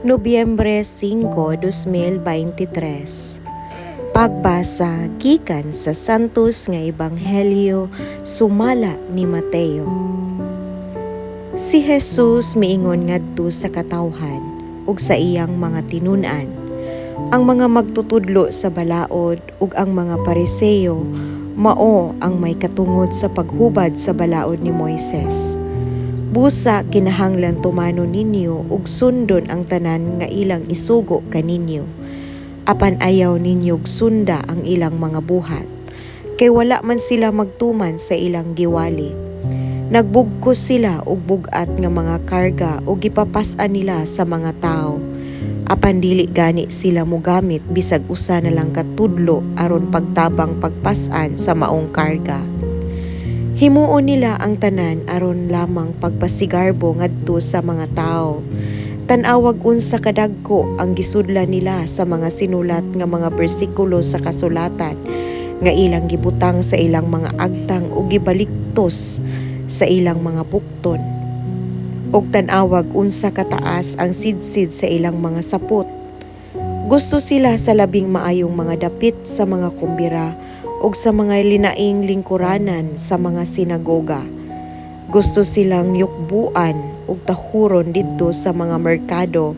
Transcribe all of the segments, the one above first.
Nobyembre 5, 2023. Pagbasa gikan sa Santos nga Ebanghelyo sumala ni Mateo. Si Jesus miingon ngadto sa katawhan ug sa iyang mga tinun-an, ang mga magtutudlo sa balaod ug ang mga Pariseo mao ang may katungod sa paghubad sa balaod ni Moises. Busa kinahanglan tumano ninyo ug sundon ang tanan nga ilang isugo kaninyo. Apan ayaw ninyog sunda ang ilang mga buhat, kay wala man sila magtuman sa ilang giwali. Nagbugkos sila og bugat nga mga karga ug gipapas-an nila sa mga tao. Apan dili gani sila mogamit bisag usa na lang katudlo aron pagtabang pagpas-an sa maong karga. Himuon nila ang tanan aron lamang pagpasigarbo ngadto sa mga tao. Tan-awag unsa kadagko ang gisudlan nila sa mga sinulat nga mga bersikulo sa kasulatan nga ilang gibutang sa ilang mga agtang ug gibaliktos sa ilang mga bukton. Ug tan-awag unsa kataas ang sidsid sa ilang mga sapot. Gusto sila sa labing maayong mga dapit sa mga kumbira ug sa mga linaing lingkuranan sa mga sinagoga. Gusto silang yukbuan ug tahuron didto sa mga merkado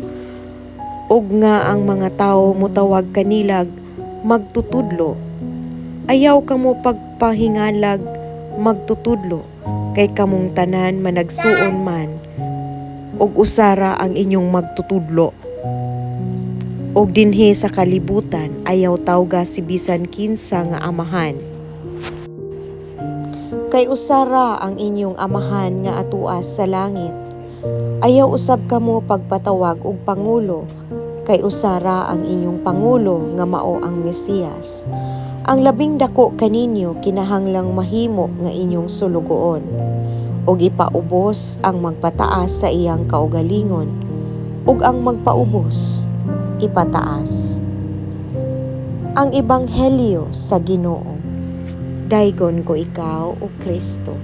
ug nga ang mga tawo motawag kanilag magtutudlo. Ayaw kamo pagpahingalag magtutudlo kay kamong tanan managsuon man ug usara ang inyong magtutudlo. Og dinhi sa kalibutan ayaw tawga si bisan kinsa nga amahan. Kay usara ang inyong amahan nga atuas sa langit. Ayaw usab kamo pagpatawag og pangulo, kay usara ang inyong pangulo nga mao ang Mesiyas. Ang labing dako kaninyo kinahanglang mahimo nga inyong sulugoon, ug ipaubos ang magpataas sa iyang kaugalingon, ug ang magpaubos ipataas. Ang Ebanghelyo sa Ginoo. Daygon ko ikaw, o Kristo.